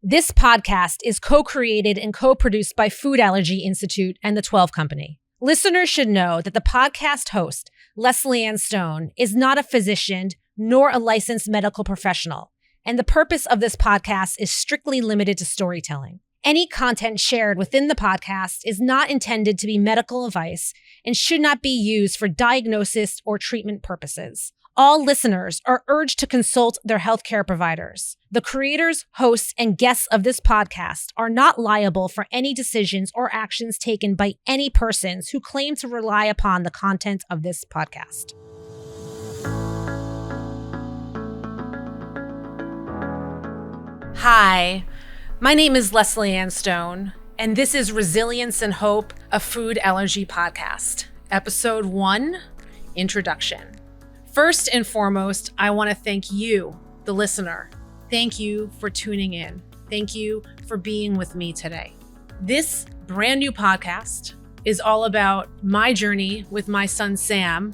This podcast is co-created and co-produced by Food Allergy Institute and the 12 Company. Listeners should know that the podcast host, Lesley-Anne Stone, is not a physician nor a licensed medical professional, and the purpose of this podcast is strictly limited to storytelling. Any content shared within the podcast is not intended to be medical advice and should not be used for diagnosis or treatment purposes. All listeners are urged to consult their healthcare providers. The creators, hosts, and guests of this podcast are not liable for any decisions or actions taken by any persons who claim to rely upon the content of this podcast. Hi, my name is Lesley-Anne Stone, and this is Resilience and Hope, a Food Allergy Podcast, Episode 1, Introduction. First and foremost, I want to thank you, the listener. Thank you for tuning in. Thank you for being with me today. This brand new podcast is all about my journey with my son, Sam,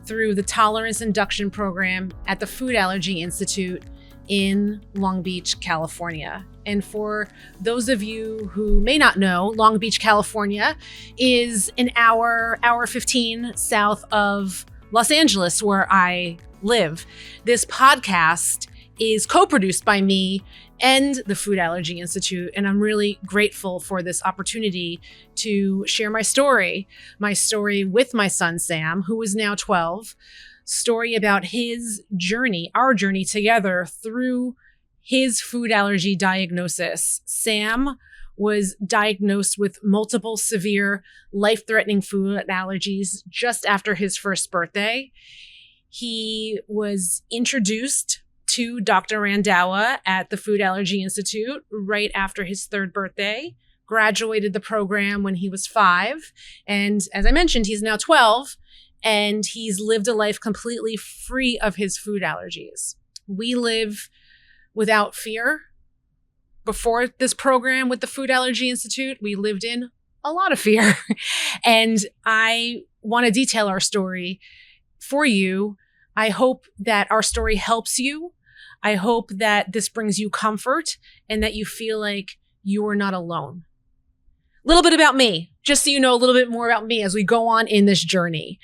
through the Tolerance Induction Program at the Food Allergy Institute in Long Beach, California. And for those of you who may not know, Long Beach, California is an hour 15 south of Los Angeles, where I live. This podcast is co-produced by me and the Food Allergy Institute, and I'm really grateful for this opportunity to share my story with my son, Sam, who is now 12, story about his journey, our journey together through his food allergy diagnosis. Sam was diagnosed with multiple severe life-threatening food allergies just after his first birthday. He was introduced to Dr. Randhawa at the Food Allergy Institute right after his third birthday, graduated the program when he was 5. And as I mentioned, he's now 12, and he's lived a life completely free of his food allergies. We live without fear. Before this program with the Food Allergy Institute, we lived in a lot of fear. And I want to detail our story for you. I hope that our story helps you. I hope that this brings you comfort and that you feel like you are not alone. A little bit about me, just so you know a little bit more about me as we go on in this journey.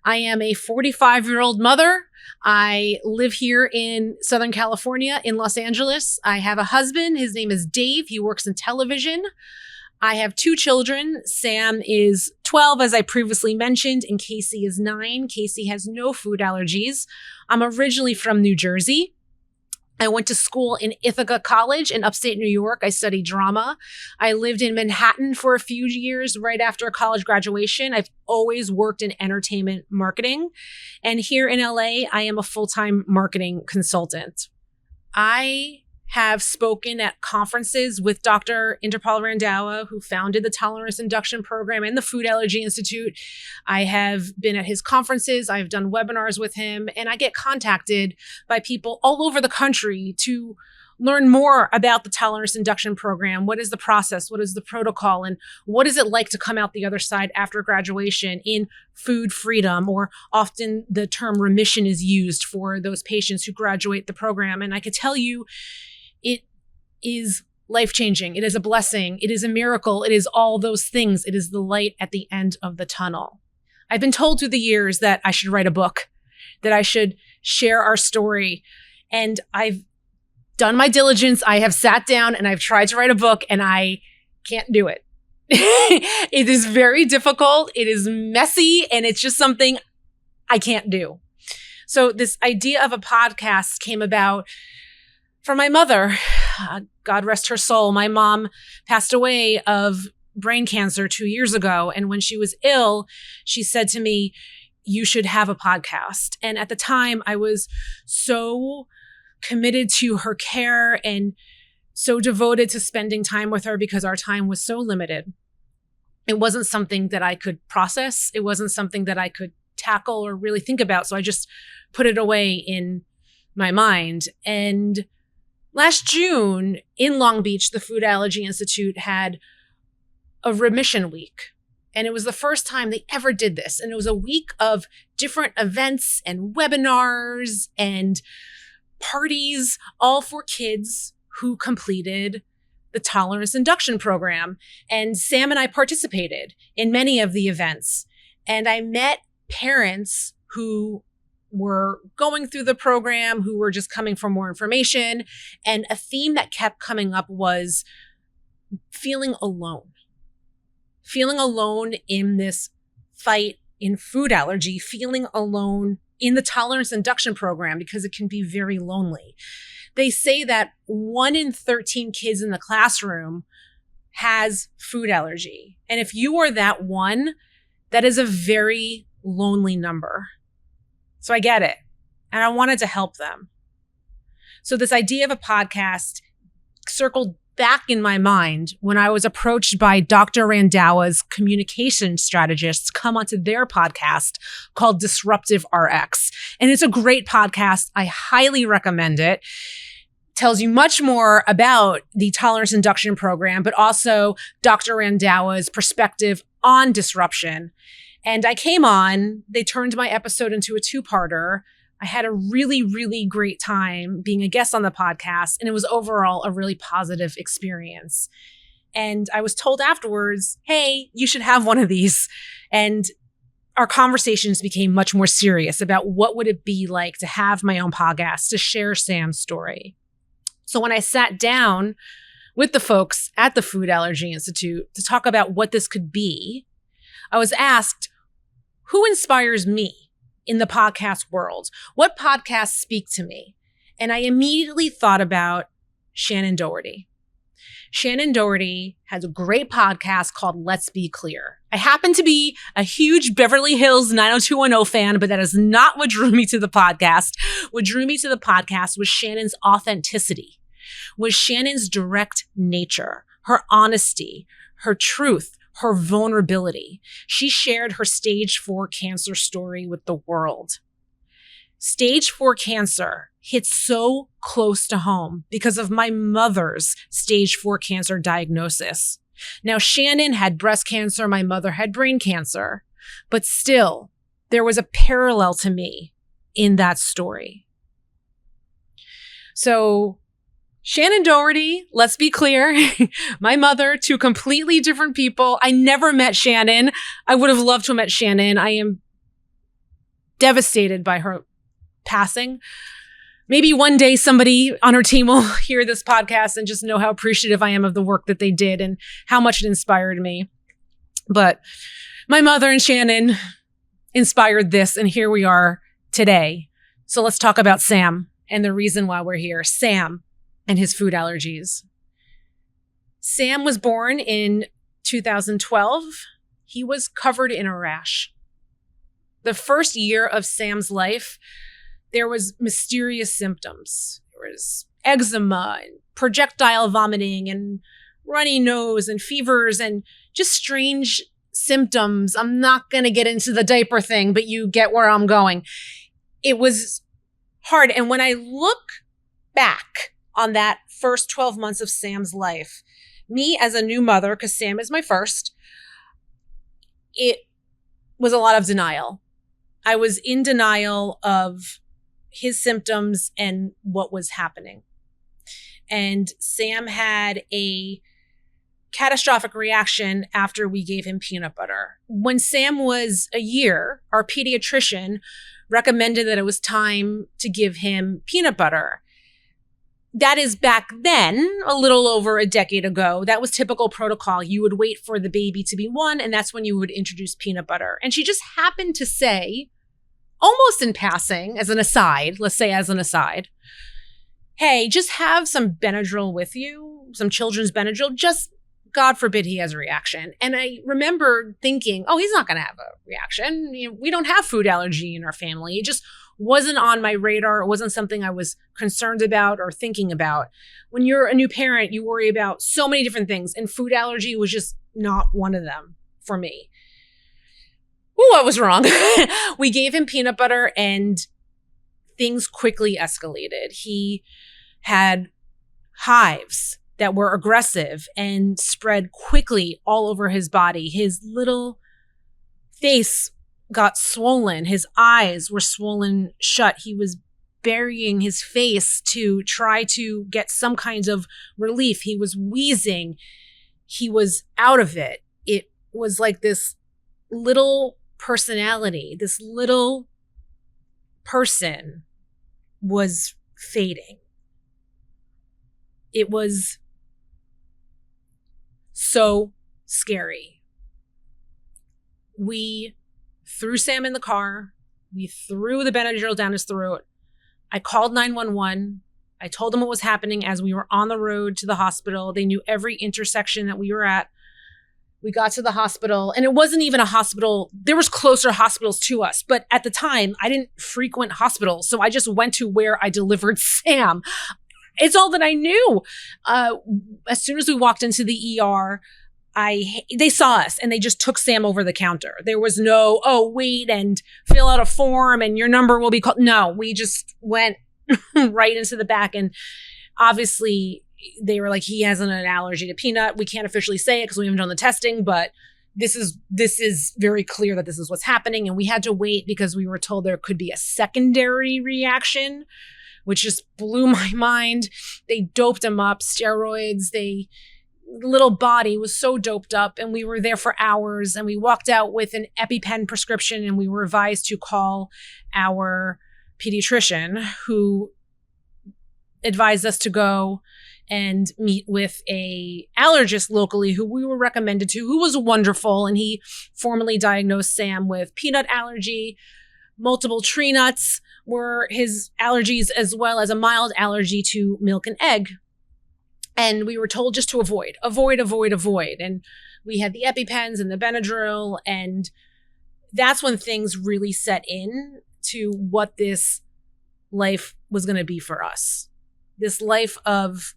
I am a 45-year-old mother. I live here in Southern California, in Los Angeles. I have a husband. His name is Dave. He works in television. I have 2 children. Sam is 12, as I previously mentioned, and Casey is 9. Casey has no food allergies. I'm originally from New Jersey. I went to school in Ithaca College in upstate New York. I studied drama. I lived in Manhattan for a few years right after college graduation. I've always worked in entertainment marketing. And here in LA, I am a full-time marketing consultant. I have spoken at conferences with Dr. Inderpal Randhawa, who founded the Tolerance Induction Program and the Food Allergy Institute. I have been at his conferences. I've done webinars with him, and I get contacted by people all over the country to learn more about the Tolerance Induction Program. What is the process? What is the protocol? And what is it like to come out the other side after graduation in food freedom? Or often the term remission is used for those patients who graduate the program. And I could tell you, it is life-changing. It is a blessing. It is a miracle. It is all those things. It is the light at the end of the tunnel. I've been told through the years that I should write a book, that I should share our story. And I've done my diligence. I have sat down and I've tried to write a book, and I can't do it. It is very difficult. It is messy, and it's just something I can't do. So this idea of a podcast came about from my mother. God rest her soul. My mom passed away of brain cancer 2 years ago. And when she was ill, she said to me, "You should have a podcast." And at the time, I was so committed to her care and so devoted to spending time with her because our time was so limited. It wasn't something that I could process. It wasn't something that I could tackle or really think about. So I just put it away in my mind. And last June in Long Beach, the Food Allergy Institute had a remission week. And it was the first time they ever did this. And it was a week of different events and webinars and parties, all for kids who completed the Tolerance Induction Program. And Sam and I participated in many of the events. And I met parents who were going through the program, who were just coming for more information. And a theme that kept coming up was feeling alone in this fight in food allergy, feeling alone in the Tolerance Induction Program because it can be very lonely. They say that 1 in 13 kids in the classroom has food allergy. And if you are that one, that is a very lonely number. So I get it. And I wanted to help them. So this idea of a podcast circled back in my mind when I was approached by Dr. Randhawa's communication strategists come onto their podcast called Disruptive RX. And it's a great podcast. I highly recommend it. Tells you much more about the Tolerance Induction Program, but also Dr. Randhawa's perspective on disruption. And I came on, they turned my episode into a 2-parter. I had a really, really great time being a guest on the podcast, and it was overall a really positive experience. And I was told afterwards, hey, you should have one of these. And our conversations became much more serious about what would it be like to have my own podcast, to share Sam's story. So when I sat down with the folks at the Food Allergy Institute to talk about what this could be, I was asked, who inspires me in the podcast world? What podcasts speak to me? And I immediately thought about Shannon Doherty. Shannon Doherty has a great podcast called Let's Be Clear. I happen to be a huge Beverly Hills 90210 fan, but that is not what drew me to the podcast. What drew me to the podcast was Shannon's authenticity, was Shannon's direct nature, her honesty, her truth, her vulnerability. She shared her stage 4 cancer story with the world. Stage 4 cancer hits so close to home because of my mother's stage 4 cancer diagnosis. Now, Shannon had breast cancer, my mother had brain cancer, but still, there was a parallel to me in that story. So, Shannon Doherty, let's be clear, my mother, 2 completely different people. I never met Shannon. I would have loved to have met Shannon. I am devastated by her passing. Maybe one day somebody on her team will hear this podcast and just know how appreciative I am of the work that they did and how much it inspired me. But my mother and Shannon inspired this, and here we are today. So let's talk about Sam and the reason why we're here. Sam and his food allergies. Sam was born in 2012. He was covered in a rash. The first year of Sam's life, there was mysterious symptoms. There was eczema and projectile vomiting and runny nose and fevers and just strange symptoms. I'm not going to get into the diaper thing, but you get where I'm going. It was hard. And when I look back on that first 12 months of Sam's life, me as a new mother, because Sam is my first, it was a lot of denial. I was in denial of his symptoms and what was happening. And Sam had a catastrophic reaction after we gave him peanut butter. When Sam was a year, our pediatrician recommended that it was time to give him peanut butter. That is back then, a little over a decade ago. That was typical protocol. You would wait for the baby to be 1, and that's when you would introduce peanut butter. And she just happened to say, almost in passing, as an aside, let's say as an aside, hey, just have some Benadryl with you, some children's Benadryl, just God forbid he has a reaction. And I remember thinking, oh, he's not going to have a reaction. We don't have food allergy in our family. It just wasn't on my radar. It wasn't something I was concerned about or thinking about. When you're a new parent, you worry about so many different things, and food allergy was just not one of them for me. Ooh, I was wrong. We gave him peanut butter and things quickly escalated. He had hives that were aggressive and spread quickly all over his body. His little face got swollen. His eyes were swollen shut. He was burying his face to try to get some kinds of relief. He was wheezing. He was out of it. It was like this little personality, this little person was fading. It was so scary. We threw Sam in the car. We threw the Benadryl down his throat. I called 911. I told them what was happening as we were on the road to the hospital. They knew every intersection that we were at. We got to the hospital, and it wasn't even a hospital. There was closer hospitals to us, but at the time, I didn't frequent hospitals, so I just went to where I delivered Sam. It's all that I knew. As soon as we walked into the ER, they saw us and they just took Sam over the counter. There was no, wait and fill out a form and your number will be called. No, we just went right into the back. And obviously they were like, he has an allergy to peanut. We can't officially say it because we haven't done the testing, but this is very clear that this is what's happening. And we had to wait because we were told there could be a secondary reaction, which just blew my mind. They doped him up, steroids. The little body was so doped up, and we were there for hours, and we walked out with an EpiPen prescription, and we were advised to call our pediatrician, who advised us to go and meet with a allergist locally who we were recommended to, who was wonderful. And he formally diagnosed Sam with peanut allergy. Multiple tree nuts were his allergies, as well as a mild allergy to milk and egg. And we were told just to avoid. And we had the EpiPens and the Benadryl. And that's when things really set in to what this life was going to be for us. This life of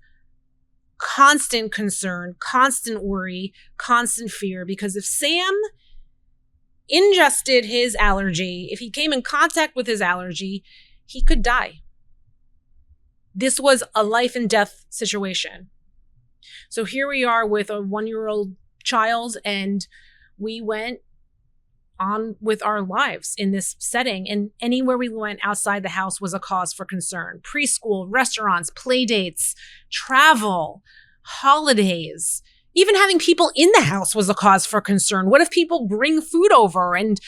constant concern, constant worry, constant fear. Because if Sam ingested his allergy, if he came in contact with his allergy, he could die. This was a life and death situation. So here we are with a 1-year-old child, and we went on with our lives in this setting. And anywhere we went outside the house was a cause for concern. Preschool, restaurants, play dates, travel, holidays, even having people in the house was a cause for concern. What if people bring food over? And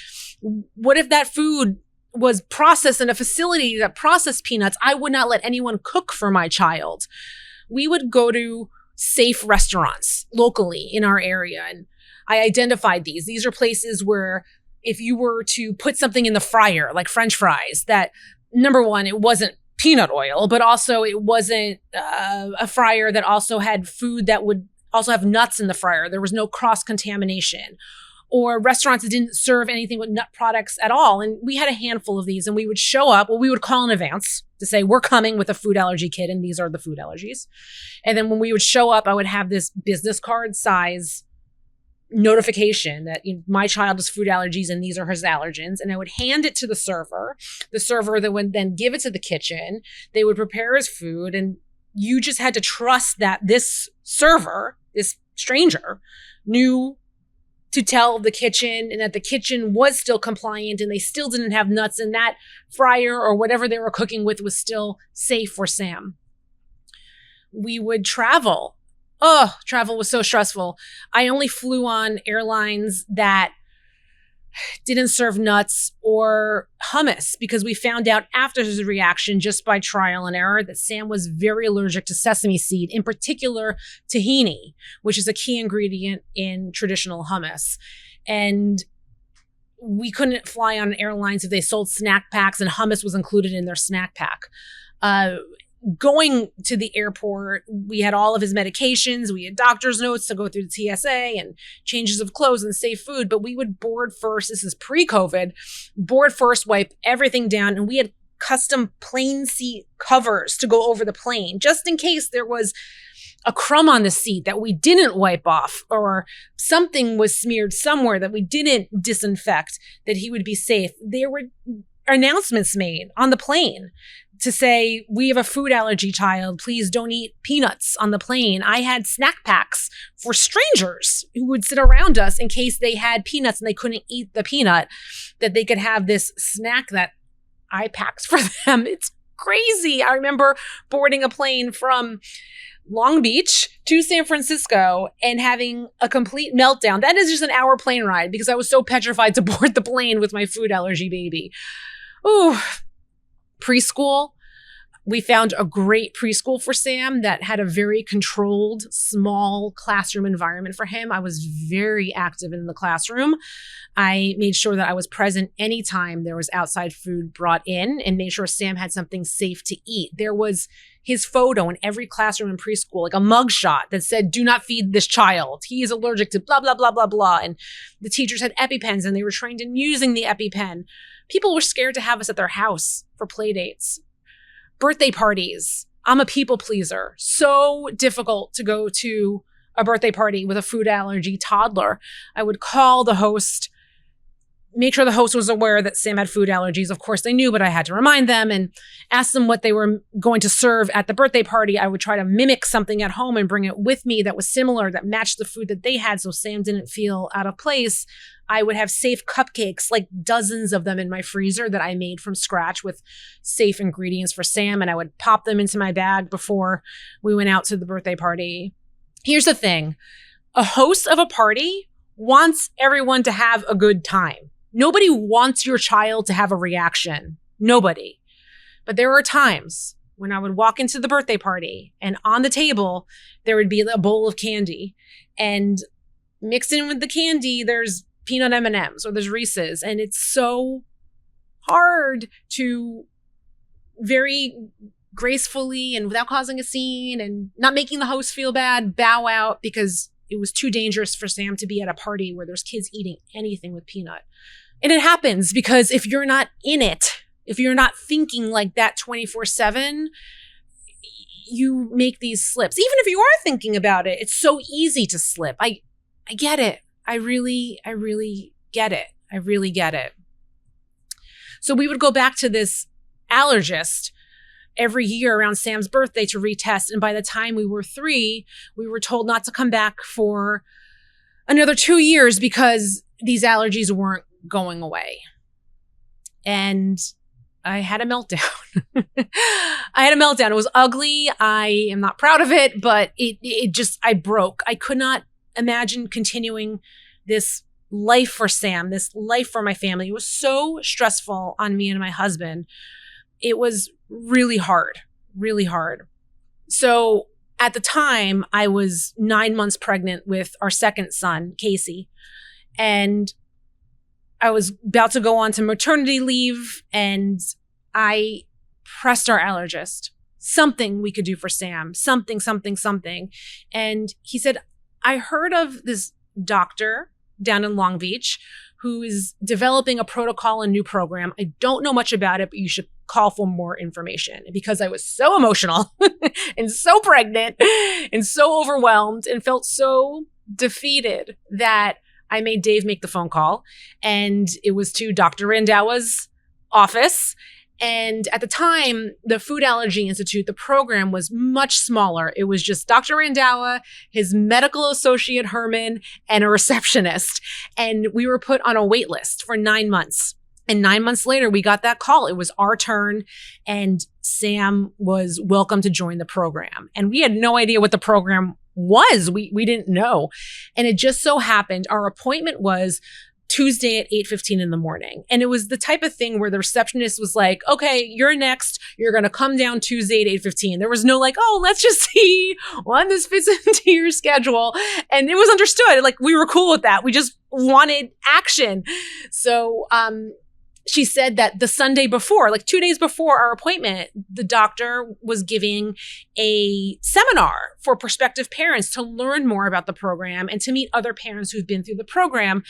what if that food was processed in a facility that processed peanuts? I would not let anyone cook for my child. We would go to safe restaurants locally in our area. And I identified these. These are places where if you were to put something in the fryer, like French fries, that number one, it wasn't peanut oil, but also it wasn't a fryer that also had food that would also have nuts in the fryer. There was no cross-contamination. Or restaurants that didn't serve anything with nut products at all. And we had a handful of these, and we would show up. Well, we would call in advance to say, we're coming with a food allergy kit, and these are the food allergies. And then when we would show up, I would have this business card size notification that my child has food allergies and these are his allergens. And I would hand it to the server. The server that would then give it to the kitchen. They would prepare his food, and you just had to trust that this server, this stranger, knew to tell the kitchen, and that the kitchen was still compliant and they still didn't have nuts, and that fryer or whatever they were cooking with was still safe for Sam. We would travel. Travel was so stressful. I only flew on airlines that didn't serve nuts or hummus, because we found out after his reaction, just by trial and error, that Sam was very allergic to sesame seed, in particular tahini, which is a key ingredient in traditional hummus. And we couldn't fly on airlines if they sold snack packs, and hummus was included in their snack pack. Going to the airport, we had all of his medications. We had doctor's notes to go through the TSA and changes of clothes and safe food. But we would board first. This is pre-COVID. Board first, wipe everything down. And we had custom plane seat covers to go over the plane, just in case there was a crumb on the seat that we didn't wipe off, or something was smeared somewhere that we didn't disinfect, that he would be safe. There were announcements made on the plane to say, we have a food allergy child, please don't eat peanuts on the plane. I had snack packs for strangers who would sit around us in case they had peanuts and they couldn't eat the peanut, that they could have this snack that I packed for them. It's crazy. I remember boarding a plane from Long Beach to San Francisco and having a complete meltdown. That is just an hour plane ride because I was so petrified to board the plane with my food allergy baby. Ooh, preschool. We found a great preschool for Sam that had a very controlled, small classroom environment for him. I was very active in the classroom. I made sure that I was present anytime there was outside food brought in and made sure Sam had something safe to eat. There was his photo in every classroom in preschool, like a mugshot that said, "Do not feed this child. He is allergic to blah, blah, blah, blah, blah." And the teachers had EpiPens and they were trained in using the EpiPen. People were scared to have us at their house for play dates. Birthday parties. I'm a people pleaser. So difficult to go to a birthday party with a food allergy toddler. I would call the host, make sure the host was aware that Sam had food allergies. Of course they knew, but I had to remind them and ask them what they were going to serve at the birthday party. I would try to mimic something at home and bring it with me that was similar, that matched the food that they had so Sam didn't feel out of place. I would have safe cupcakes, like dozens of them in my freezer that I made from scratch with safe ingredients for Sam. And I would pop them into my bag before we went out to the birthday party. Here's the thing. A host of a party wants everyone to have a good time. Nobody wants your child to have a reaction. Nobody. But there were times when I would walk into the birthday party and on the table, there would be a bowl of candy. And mixed in with the candy, there's peanut M&Ms or there's Reese's. And it's so hard to very gracefully and without causing a scene and not making the host feel bad, bow out because it was too dangerous for Sam to be at a party where there's kids eating anything with peanut. And it happens because if you're not in it, if you're not thinking like that 24/7, you make these slips. Even if you are thinking about it, it's so easy to slip. I get it. I really get it. I really get it. So we would go back to this allergist every year around Sam's birthday to retest. And by the time we were 3, we were told not to come back for another 2 years because these allergies weren't going away. And I had a meltdown. I had a meltdown. It was ugly. I am not proud of it, but I broke. I could not imagine continuing this life for Sam, this life for my family. It was so stressful on me and my husband. It was really hard, really hard. So at the time, I was 9 months pregnant with our second son, Casey, and I was about to go on to maternity leave, and I pressed our allergist, something we could do for Sam, something. And he said, I heard of this doctor down in Long Beach who is developing a protocol and new program. I don't know much about it, but you should call for more information. Because I was so emotional and so pregnant and so overwhelmed and felt so defeated that I made Dave make the phone call. And it was to Dr. Randhawa's office. And at the time, the Food Allergy Institute, the program was much smaller. It was just Dr. Randhawa, his medical associate, Herman, and a receptionist. And we were put on a wait list for 9 months. And 9 months later, we got that call. It was our turn, and Sam was welcome to join the program. And we had no idea what the program was. We didn't know. And it just so happened our appointment was Tuesday at 8:15 in the morning. And it was the type of thing where the receptionist was like, okay, you're next. You're going to come down Tuesday at 8:15. There was no like, oh, let's just see when this fits into your schedule. And it was understood. Like, we were cool with that. We just wanted action. So, she said that the Sunday before, like 2 days before our appointment, the doctor was giving a seminar for prospective parents to learn more about the program and to meet other parents who've been through the program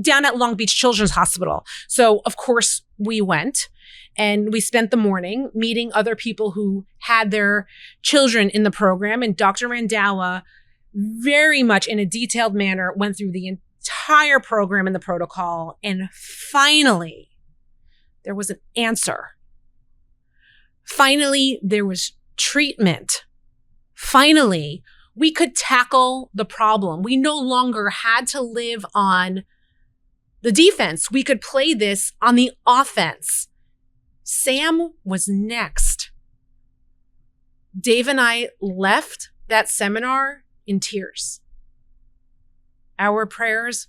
down at Long Beach Children's Hospital. So, of course, we went and we spent the morning meeting other people who had their children in the program. And Dr. Randhawa, very much in a detailed manner, went through the entire program and the protocol. And finally, there was an answer. Finally, there was treatment. Finally, we could tackle the problem. We no longer had to live on the defense. We could play this on the offense. Sam was next. Dave and I left that seminar in tears. Our prayers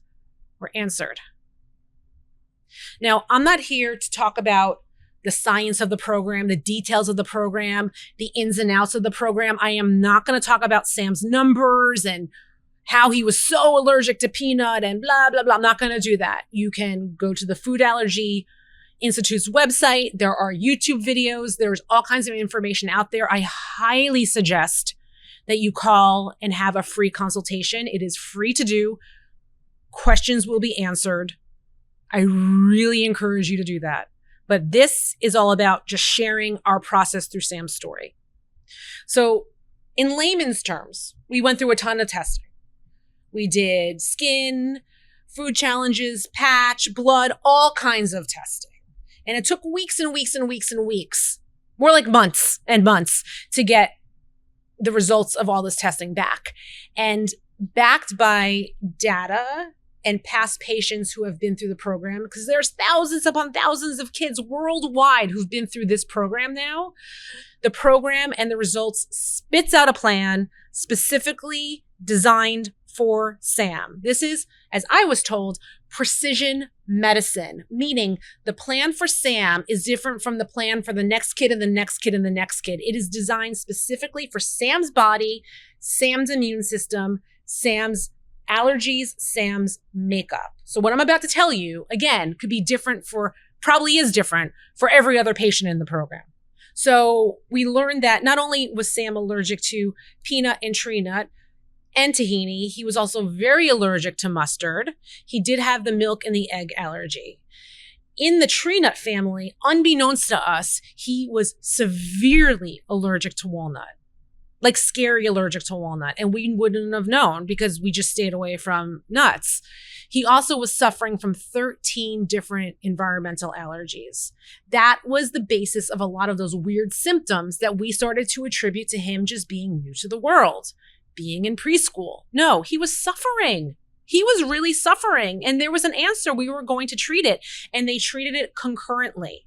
were answered. Now, I'm not here to talk about the science of the program, the details of the program, the ins and outs of the program. I am not going to talk about Sam's numbers and how he was so allergic to peanut and blah, blah, blah. I'm not going to do that. You can go to the Food Allergy Institute's website. There are YouTube videos. There's all kinds of information out there. I highly suggest that you call and have a free consultation. It is free to do. Questions will be answered. I really encourage you to do that. But this is all about just sharing our process through Sam's story. So in layman's terms, we went through a ton of testing. We did skin, food challenges, patch, blood, all kinds of testing. And it took weeks and weeks and weeks and weeks, more like months and months, to get the results of all this testing back. And backed by data and past patients who have been through the program, because there's thousands upon thousands of kids worldwide who've been through this program now. The program and the results spits out a plan specifically designed for Sam. This is, as I was told, precision medicine, meaning the plan for Sam is different from the plan for the next kid and the next kid and the next kid. It is designed specifically for Sam's body, Sam's immune system, Sam's allergies, Sam's makeup. So what I'm about to tell you, again, could be different probably is different for every other patient in the program. So we learned that not only was Sam allergic to peanut and tree nut and tahini, he was also very allergic to mustard. He did have the milk and the egg allergy. In the tree nut family, unbeknownst to us, he was severely allergic to walnut. Like scary allergic to walnut. And we wouldn't have known because we just stayed away from nuts. He also was suffering from 13 different environmental allergies. That was the basis of a lot of those weird symptoms that we started to attribute to him just being new to the world, being in preschool. No, he was suffering. He was really suffering. And there was an answer. We were going to treat it. And they treated it concurrently.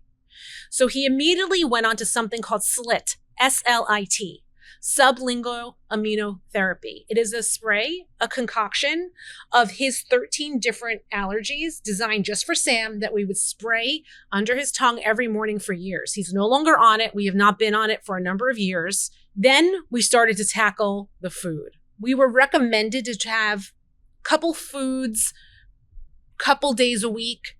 So he immediately went on to something called SLIT, S-L-I-T. Sublingual immunotherapy. It is a spray, a concoction of his 13 different allergies designed just for Sam that we would spray under his tongue every morning for years. He's no longer on it. We have not been on it for a number of years. Then we started to tackle the food. We were recommended to have a couple foods, couple days a week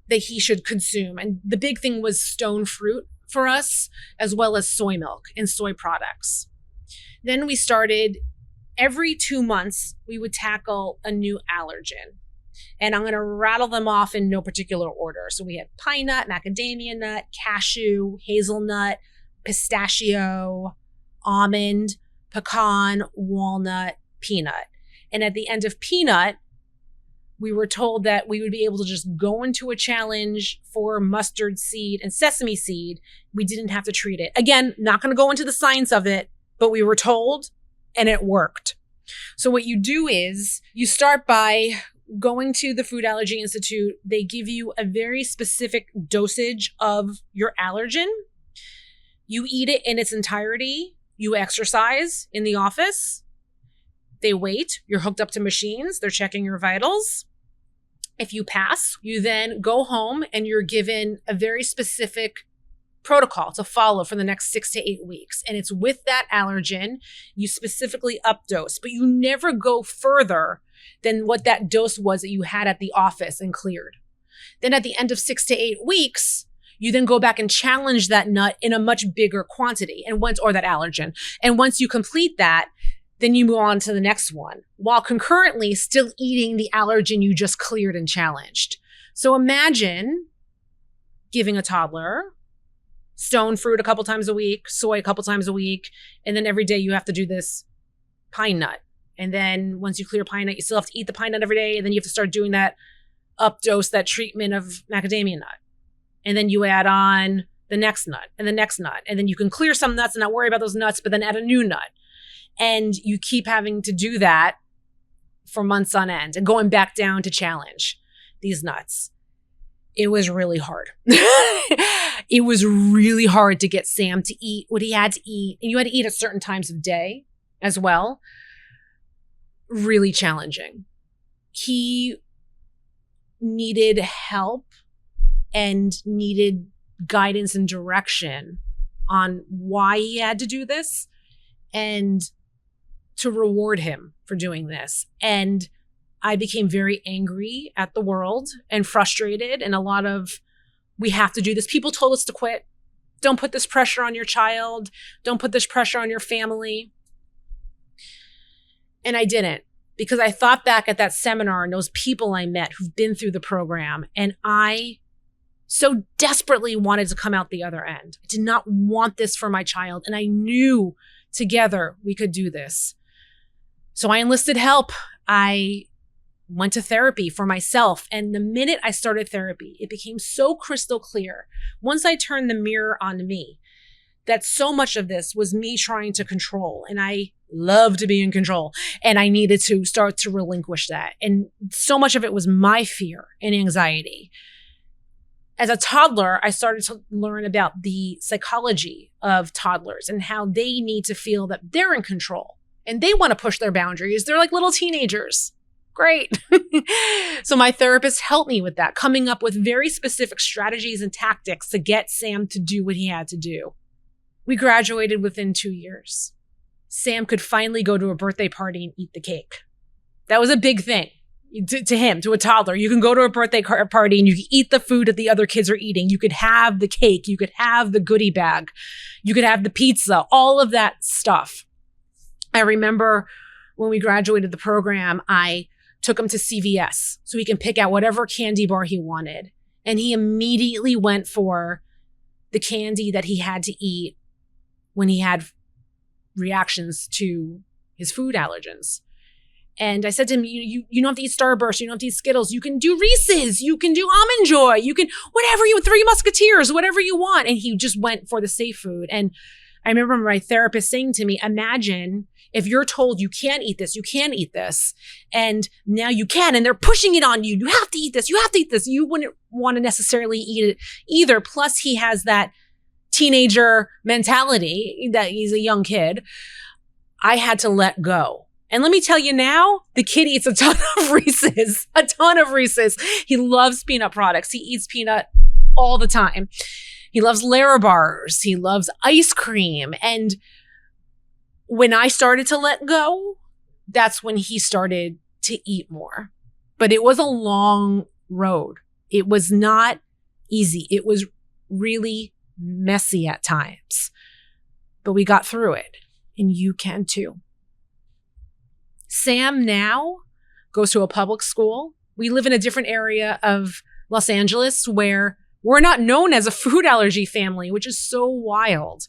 that he should consume. And the big thing was stone fruit for us, as well as soy milk and soy products. Then we started every 2 months, we would tackle a new allergen. And I'm going to rattle them off in no particular order. So we had pine nut, macadamia nut, cashew, hazelnut, pistachio, almond, pecan, walnut, peanut. And at the end of peanut, we were told that we would be able to just go into a challenge for mustard seed and sesame seed. We didn't have to treat it. Again, not going to go into the science of it, but we were told and it worked. So what you do is you start by going to the Food Allergy Institute. They give you a very specific dosage of your allergen. You eat it in its entirety. You exercise in the office. They wait. You're hooked up to machines. They're checking your vitals. If you pass, you then go home and you're given a very specific protocol to follow for the next 6 to 8 weeks. And it's with that allergen, you specifically updose, but you never go further than what that dose was that you had at the office and cleared. Then at the end of 6 to 8 weeks, you then go back and challenge that nut in a much bigger quantity or that allergen. And once you complete that, then you move on to the next one while concurrently still eating the allergen you just cleared and challenged. So imagine giving a toddler stone fruit a couple times a week, soy a couple times a week, and then every day you have to do this pine nut. And then once you clear pine nut, you still have to eat the pine nut every day. And then you have to start doing that updose, that treatment of macadamia nut. And then you add on the next nut and the next nut. And then you can clear some nuts and not worry about those nuts, but then add a new nut. And you keep having to do that for months on end and going back down to challenge these nuts. It was really hard. It was really hard to get Sam to eat what he had to eat. And you had to eat at certain times of day as well. Really challenging. He needed help and needed guidance and direction on why he had to do this and to reward him for doing this. And I became very angry at the world and frustrated, and a lot of, we have to do this. People told us to quit. Don't put this pressure on your child. Don't put this pressure on your family. And I didn't, because I thought back at that seminar and those people I met who've been through the program, and I so desperately wanted to come out the other end. I did not want this for my child, and I knew together we could do this. So I enlisted help. I went to therapy for myself. And the minute I started therapy, it became so crystal clear, once I turned the mirror on me, that so much of this was me trying to control. And I love to be in control. And I needed to start to relinquish that. And so much of it was my fear and anxiety. As a toddler, I started to learn about the psychology of toddlers and how they need to feel that they're in control and they want to push their boundaries. They're like little teenagers. Great. So my therapist helped me with that, coming up with very specific strategies and tactics to get Sam to do what he had to do. We graduated within 2 years. Sam could finally go to a birthday party and eat the cake. That was a big thing to him, to a toddler. You can go to a birthday party and you can eat the food that the other kids are eating. You could have the cake. You could have the goodie bag. You could have the pizza, all of that stuff. I remember when we graduated the program, I took him to CVS so he can pick out whatever candy bar he wanted. And he immediately went for the candy that he had to eat when he had reactions to his food allergens. And I said to him, you don't have to eat Starburst, you don't have to eat Skittles, you can do Reese's, you can do Almond Joy, you can, Three Musketeers, whatever you want. And he just went for the safe food. And I remember my therapist saying to me, imagine if you're told you can't eat this, and now you can, and they're pushing it on you. You have to eat this. You wouldn't want to necessarily eat it either. Plus, he has that teenager mentality that he's a young kid. I had to let go. And let me tell you now, the kid eats a ton of Reese's. He loves peanut products. He eats peanut all the time. He loves Larabars. He loves ice cream. And when I started to let go, that's when he started to eat more. But it was a long road. It was not easy. It was really messy at times. But we got through it. And you can too. Sam now goes to a public school. We live in a different area of Los Angeles where we're not known as a food allergy family, which is so wild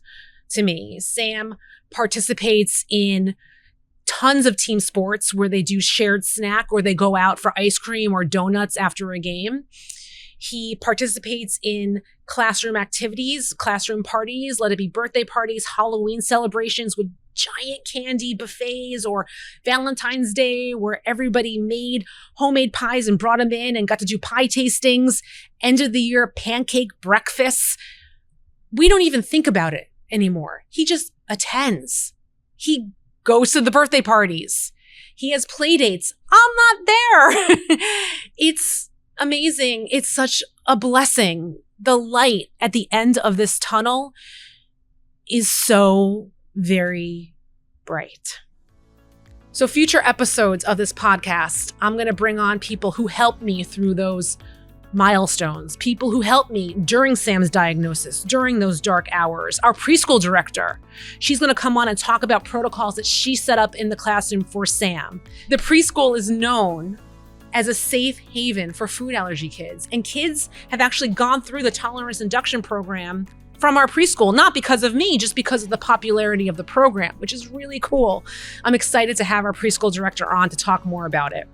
to me. Sam participates in tons of team sports where they do shared snack or they go out for ice cream or donuts after a game. He participates in classroom activities, classroom parties, let it be birthday parties, Halloween celebrations with giant candy buffets, or Valentine's Day where everybody made homemade pies and brought them in and got to do pie tastings, end of the year pancake breakfasts. We don't even think about it anymore. He just attends. He goes to the birthday parties. He has play dates. I'm not there. It's amazing. It's such a blessing. The light at the end of this tunnel is so very bright. So future episodes of this podcast, I'm going to bring on people who helped me through those milestones, people who helped me during Sam's diagnosis, during those dark hours. Our preschool director, she's going to come on and talk about protocols that she set up in the classroom for Sam. The preschool is known as a safe haven for food allergy kids, and kids have actually gone through the Tolerance Induction Program from our preschool, not because of me, just because of the popularity of the program, which is really cool. I'm excited to have our preschool director on to talk more about it.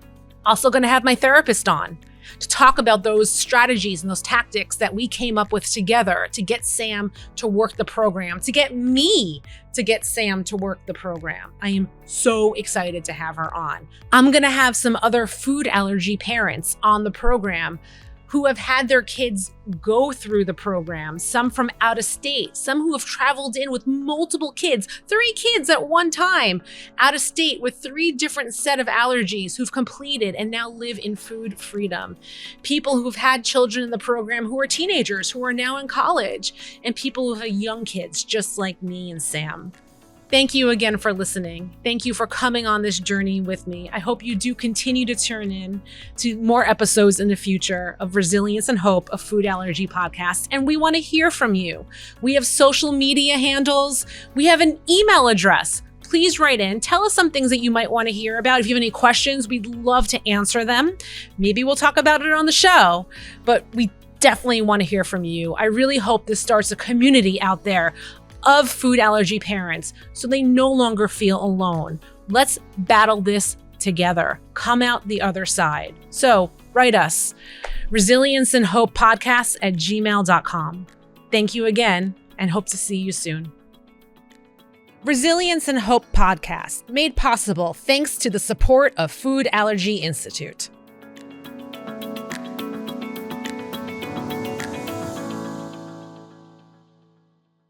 Also going to have my therapist on to talk about those strategies and those tactics that we came up with together to get Sam to work the program, to get me to get Sam to work the program. I am so excited to have her on. I'm going to have some other food allergy parents on the program who have had their kids go through the program, some from out of state, some who have traveled in with multiple kids, 3 kids at one time, out of state with 3 different set of allergies who've completed and now live in food freedom. People who've had children in the program who are teenagers, who are now in college, and people who have young kids just like me and Sam. Thank you again for listening. Thank you for coming on this journey with me. I hope you do continue to tune in to more episodes in the future of Resilience and Hope, a Food Allergy Podcast. And we want to hear from you. We have social media handles. We have an email address. Please write in. Tell us some things that you might want to hear about. If you have any questions, we'd love to answer them. Maybe we'll talk about it on the show, but we definitely want to hear from you. I really hope this starts a community out there of food allergy parents so they no longer feel alone. Let's battle this together. Come out the other side. So write us, resilienceandhopepodcast@gmail.com. Thank you again and hope to see you soon. Resilience and Hope Podcast, made possible thanks to the support of Food Allergy Institute.